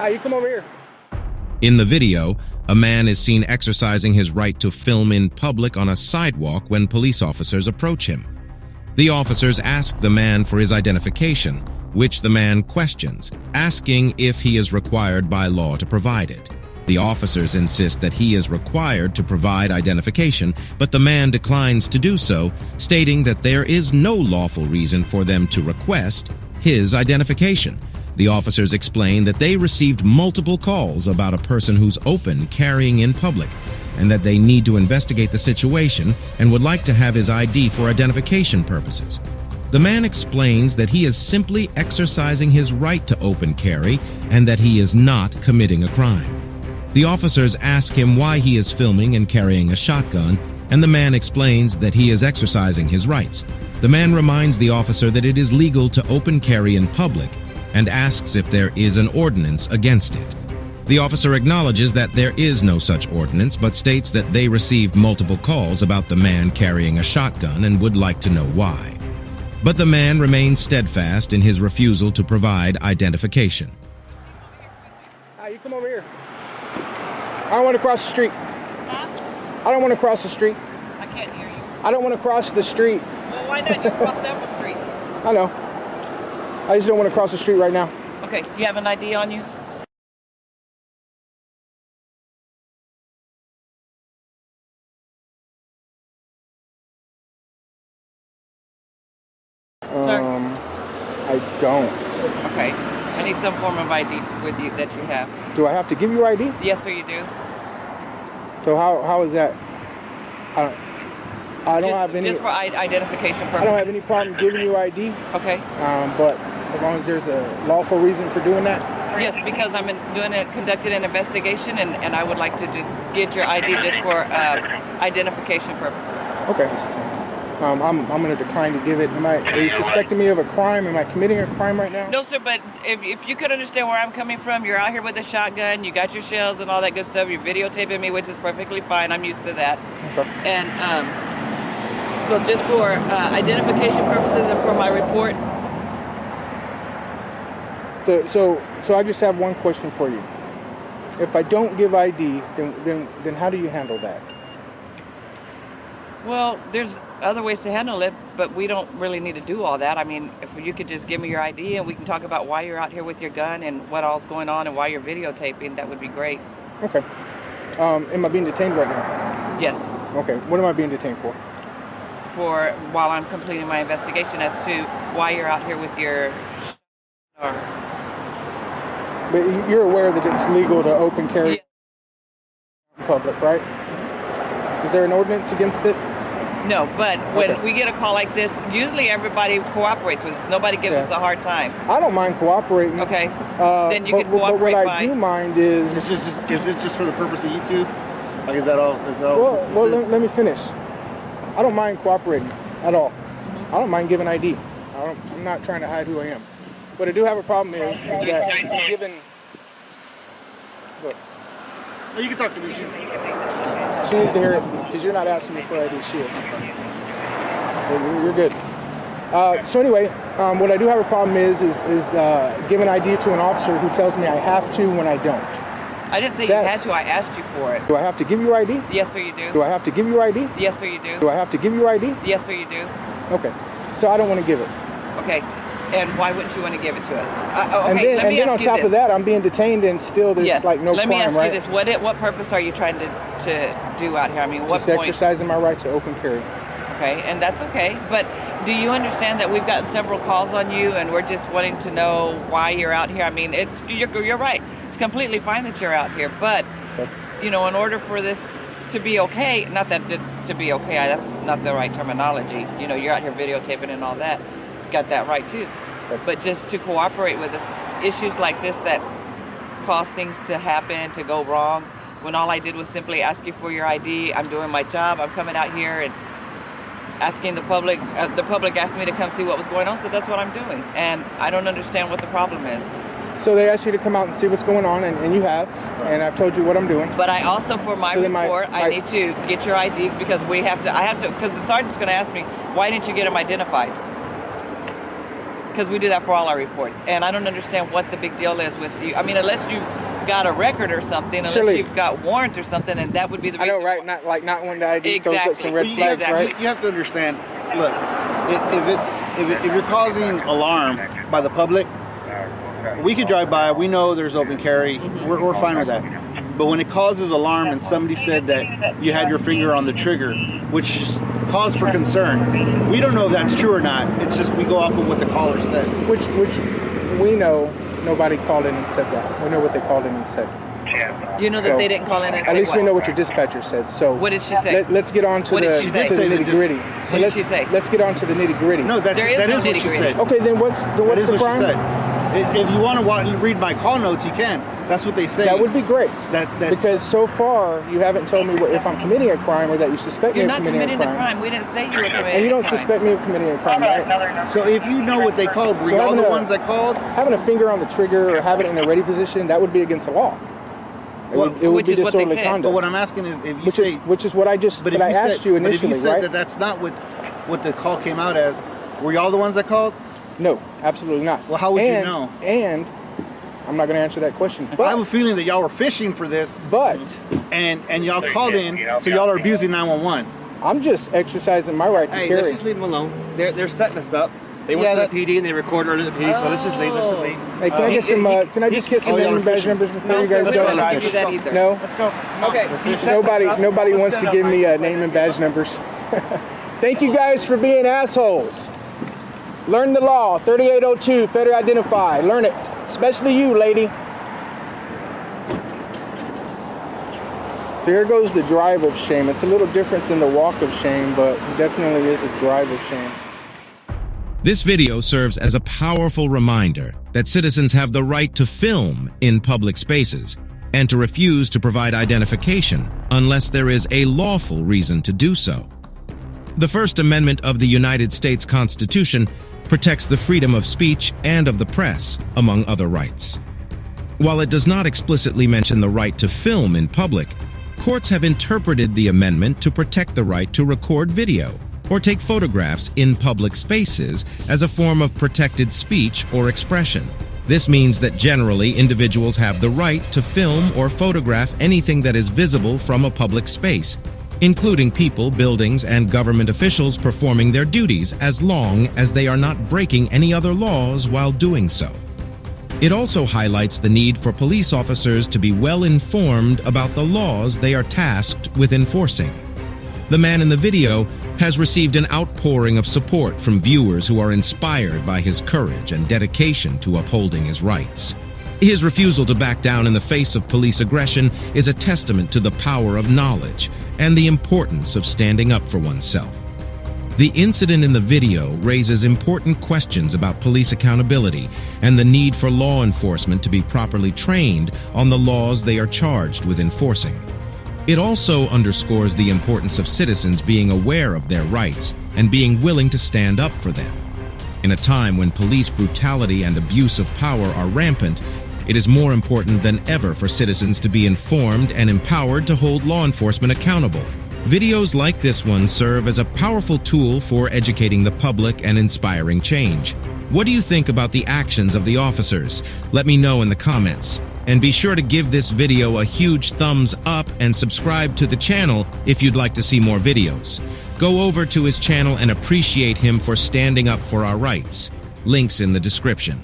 You come over here. In the video, a man is seen exercising his right to film in public on a sidewalk when police officers approach him. The officers ask the man for his identification, which the man questions, asking if he is required by law to provide it. The officers insist that he is required to provide identification, but the man declines to do so, stating that there is no lawful reason for them to request his identification. The officers explain that they received multiple calls about a person who's open carrying in public, and that they need to investigate the situation and would like to have his ID for identification purposes. The man explains that he is simply exercising his right to open carry and that he is not committing a crime. The officers ask him why he is filming and carrying a shotgun, and the man explains that he is exercising his rights. The man reminds the officer that it is legal to open carry in public and asks if there is an ordinance against it. The officer acknowledges that there is no such ordinance, but states that they received multiple calls about the man carrying a shotgun and would like to know why. But the man remains steadfast in his refusal to provide identification. You come over here. I don't want to cross the street. Huh? I don't want to cross the street. I can't hear you. I don't want to cross the street. Well, why not? You can cross several streets. I know. I just don't want to cross the street right now. Okay, you have an ID on you? Sir? I don't. Okay. I need some form of ID with you that you have. Do I have to give you ID? Yes, sir, you do. So how is that? I don't have any. Just for identification purposes. I don't have any problem giving you ID. Okay. But as long as there's a lawful reason for doing that. Yes, because I'm conducting an investigation, and I would like to just get your ID just for identification purposes. Okay. I'm going to decline to give it. Are you suspecting me of a crime? Am I committing a crime right now? No, sir, but if you could understand where I'm coming from, you're out here with a shotgun, you got your shells and all that good stuff, you're videotaping me, which is perfectly fine. I'm used to that. Okay. And so just for identification purposes and for my report. So I just have one question for you. If I don't give ID, then how do you handle that? Well, there's other ways to handle it, but we don't really need to do all that. I mean, if you could just give me your ID and we can talk about why you're out here with your gun and what all's going on and why you're videotaping, that would be great. Okay. Am I being detained right now? Yes. Okay. What am I being detained for? For while I'm completing my investigation as to why you're out here with your... But you're aware that it's legal to open carry in public, right? Is there an ordinance against it? No, but when we get a call like this, usually everybody cooperates with us. Nobody gives us a hard time. I don't mind cooperating. Okay. Then you can cooperate. But what I do mind is Is it just for the purpose of YouTube? Like, is that all? Well, let me finish. I don't mind cooperating at all. I don't mind giving ID. I'm not trying to hide who I am. What I do have a problem is that given. Look, No, you can talk to me. she needs to hear it because you're not asking me for ID. She is. You're good. So anyway, what I do have a problem is giving ID to an officer who tells me I have to when I don't. I didn't say you had to. I asked you for it. Do I have to give you ID? Yes, sir, you do. Do I have to give you ID? Yes, sir, you do. Do I have to give you ID? Yes, sir, you do. Okay. So I don't want to give it. Okay. And why wouldn't you want to give it to us? And then on top of that, I'm being detained and still there's like no crime, right? Let me ask you this. What purpose are you trying to do out here? I mean, what Just point? exercising my right to open carry. Okay, and that's okay. But do you understand that we've gotten several calls on you and we're just wanting to know why you're out here? I mean, you're right. It's completely fine that you're out here. But, in order for this to be okay, not that to be okay, that's not the right terminology. You're out here videotaping and all that. You got that right too. But just to cooperate with us, issues like this that cause things to happen, to go wrong, when all I did was simply ask you for your ID. I'm doing my job. I'm coming out here and asking the public. The public asked me to come see what was going on, so that's what I'm doing. And I don't understand what the problem is. So they asked you to come out and see what's going on, and you have, and I've told you what I'm doing. But I also, for my report, I need to get your ID because because the sergeant's going to ask me, why didn't you get him identified? because we do that for all our reports. And I don't understand what the big deal is with you. I mean, unless you've got a record or something, unless Shirley. you've got warrant or something, and that would be the I reason. know, right? Not when the ID throws up Exactly. some red flags, Exactly. right? You have to understand. Look, if you're causing alarm by the public, we could drive by. We know there's open carry. We're fine with that. But when it causes alarm and somebody said that you had your finger on the trigger, which is cause for concern, we don't know if that's true or not. It's just we go off of what the caller says. Which we know nobody called in and said that. We know what they called in and said. You know that So, they didn't call in and say At least what? we know what your dispatcher said. So What did she say? Let's get on to What did she say? to the Say that nitty gritty. What So did let's she say? let's get on to the nitty gritty. No, that There is is no what she nitty-gritty. said. Okay, then what's That is the what crime? she said. If you want to read my call notes, you can. That's what they say. That would be great. That's- Because so far you haven't told me if I'm committing a crime or that you suspect You're me not of committing committing a crime. We didn't say you were committing And you don't a crime. suspect me of committing a crime, right? So if you know what they called, were So y'all having the a- ones that called? Having a finger on the trigger or having it in a ready position, that would be against the law. Well, It would which be is what they disorderly said. conduct. But what I'm asking is, if you say, which is what I just but what if I you asked said, you but if initially, you said right? that that's not what the call came out as, were y'all the ones that called? No, absolutely not. Well, how would you And- know? And I'm not going to answer that question. I have a But feeling that y'all were fishing for this, but and y'all called in, so y'all are abusing 911. I'm just exercising my right to Hey, let's carry. just leave them alone. They're setting us up. They went Yeah, to that- the PD and they recorded the PD, so let's just leave. Let's just leave. Hey, can I get some? Can I just get some oh, y'all name are and badge fishing. numbers before No, you sir, guys we go? don't do that either. No. Let's go. Okay. Nobody wants to give me name and badge numbers. Thank you guys for being assholes. Learn the law. 3802. Federal identify. Learn it. Especially you, lady. So here goes the drive of shame. It's a little different than the walk of shame, but it definitely is a drive of shame. This video serves as a powerful reminder that citizens have the right to film in public spaces and to refuse to provide identification unless there is a lawful reason to do so. The First Amendment of the United States Constitution protects the freedom of speech and of the press, among other rights. While it does not explicitly mention the right to film in public, courts have interpreted the amendment to protect the right to record video or take photographs in public spaces as a form of protected speech or expression. This means that generally individuals have the right to film or photograph anything that is visible from a public space, including people, buildings, and government officials performing their duties as long as they are not breaking any other laws while doing so. It also highlights the need for police officers to be well informed about the laws they are tasked with enforcing. The man in the video has received an outpouring of support from viewers who are inspired by his courage and dedication to upholding his rights. His refusal to back down in the face of police aggression is a testament to the power of knowledge and the importance of standing up for oneself. The incident in the video raises important questions about police accountability and the need for law enforcement to be properly trained on the laws they are charged with enforcing. It also underscores the importance of citizens being aware of their rights and being willing to stand up for them. In a time when police brutality and abuse of power are rampant, it is more important than ever for citizens to be informed and empowered to hold law enforcement accountable. Videos like this one serve as a powerful tool for educating the public and inspiring change. What do you think about the actions of the officers? Let me know in the comments. And be sure to give this video a huge thumbs up and subscribe to the channel if you'd like to see more videos. Go over to his channel and appreciate him for standing up for our rights. Links in the description.